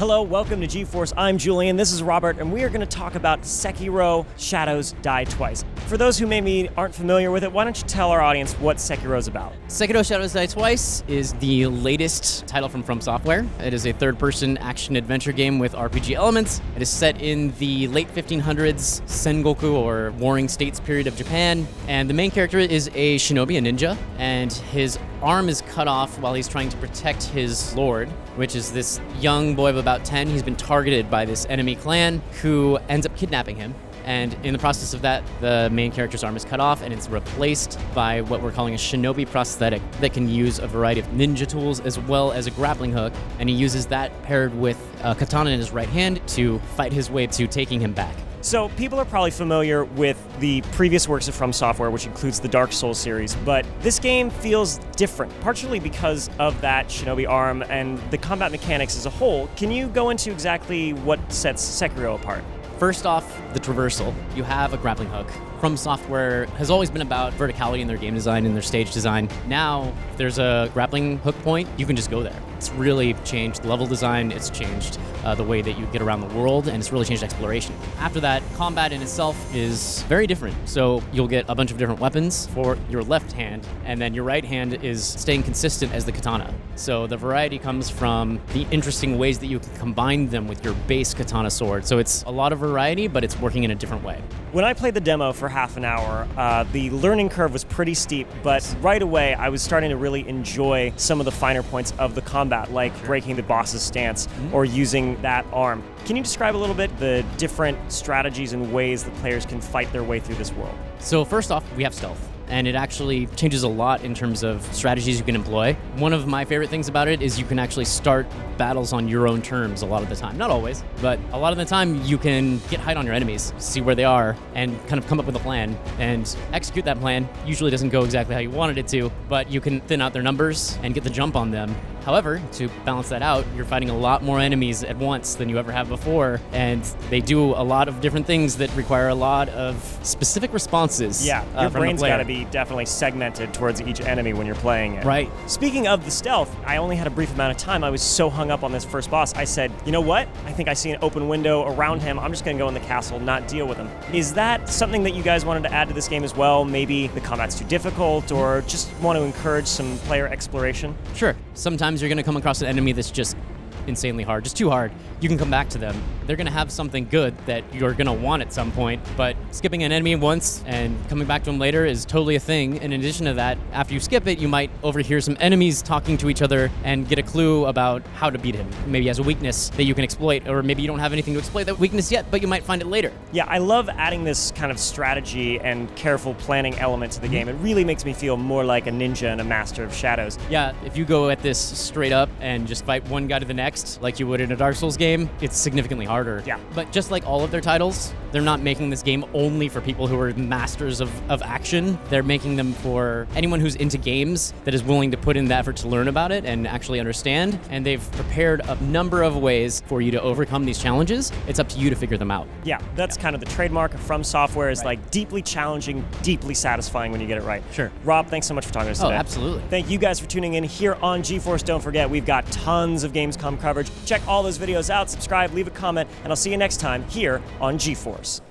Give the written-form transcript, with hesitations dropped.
Hello, welcome to GeForce. I'm Julian, this is Robert, and we are going to talk about Sekiro: Shadows Die Twice. For those who maybe aren't familiar with it, why don't you tell our audience what Sekiro is about? Sekiro: Shadows Die Twice is the latest title from Software. It is a third-person action-adventure game with RPG elements. It is set in the late 1500s Sengoku, or Warring States period of Japan, and the main character is a shinobi, a ninja, and his arm is cut off while he's trying to protect his lord, which is this young boy of about 10. He's been targeted by this enemy clan who ends up kidnapping him. And in the process of that, the main character's arm is cut off and it's replaced by what we're calling a shinobi prosthetic that can use a variety of ninja tools as well as a grappling hook. And he uses that paired with a katana in his right hand to fight his way to taking him back. So people are probably familiar with the previous works of From Software, which includes the Dark Souls series, but this game feels different, partially because of that shinobi arm and the combat mechanics as a whole. Can you go into exactly what sets Sekiro apart? First off, the Traversal. You have a grappling hook. From Software has always been about verticality in their game design and their stage design. Now, if there's a grappling hook point, you can just go there. It's really changed the level design, it's changed the way that you get around the world, and it's really changed exploration. After that, combat in itself is very different. So you'll get a bunch of different weapons for your left hand, and then your right hand is staying consistent as the katana. So the variety comes from the interesting ways that you can combine them with your base katana sword. So it's a lot of variety, but it's working in a different way. When I played the demo for half an hour, the learning curve was pretty steep, but right away I was starting to really enjoy some of the finer points of the combat, like breaking the boss's stance or using that arm. Can you describe a little bit the different strategies and ways the players can fight their way through this world? So first off, we have stealth. And it actually changes a lot in terms of strategies you can employ. One of my favorite things about it is you can actually start battles on your own terms a lot of the time. Not always, but a lot of the time you can get height on your enemies, see where they are, and kind of come up with a plan and execute that plan. Usually doesn't go exactly how you wanted it to, but you can thin out their numbers and get the jump on them. However, to balance that out, you're fighting a lot more enemies at once than you ever have before, and they do a lot of different things that require a lot of specific responses. Yeah, your brain's got to be definitely segmented towards each enemy when you're playing it. Right. Speaking of the stealth, I only had a brief amount of time. I was so hung up on this first boss, I said, you know what? I think I see an open window around him. I'm just going to go in the castle, not deal with him. Is that something that you guys wanted to add to this game as well? Maybe the combat's too difficult, or just want to encourage some player exploration? Sure. Sometimes you're going to come across an enemy that's just insanely hard, just too hard. You can come back to them. They're going to have something good that you're going to want at some point, but skipping an enemy once and coming back to them later is totally a thing. And in addition to that, after you skip it, you might overhear some enemies talking to each other and get a clue about how to beat him. Maybe he has a weakness that you can exploit, or maybe you don't have anything to exploit that weakness yet, but you might find it later. Yeah, I love adding this kind of strategy and careful planning element to the game. It really makes me feel more like a ninja and a master of shadows. Yeah, if you go at this straight up and just fight one guy to the next, like you would in a Dark Souls game, it's significantly harder. Yeah. But just like all of their titles, they're not making this game only for people who are masters of action. They're making them for anyone who's into games that is willing to put in the effort to learn about it and actually understand. And they've prepared a number of ways for you to overcome these challenges. It's up to you to figure them out. Yeah, that's kind of the trademark of From Software, is like deeply challenging, deeply satisfying when you get it right. Sure. Rob, thanks so much for talking to us today. Oh, absolutely. Thank Thank you guys for tuning in here on GeForce. Don't forget, we've got tons of Gamescom coverage. Check all those videos out, subscribe, leave a comment, and I'll see you next time here on GeForce.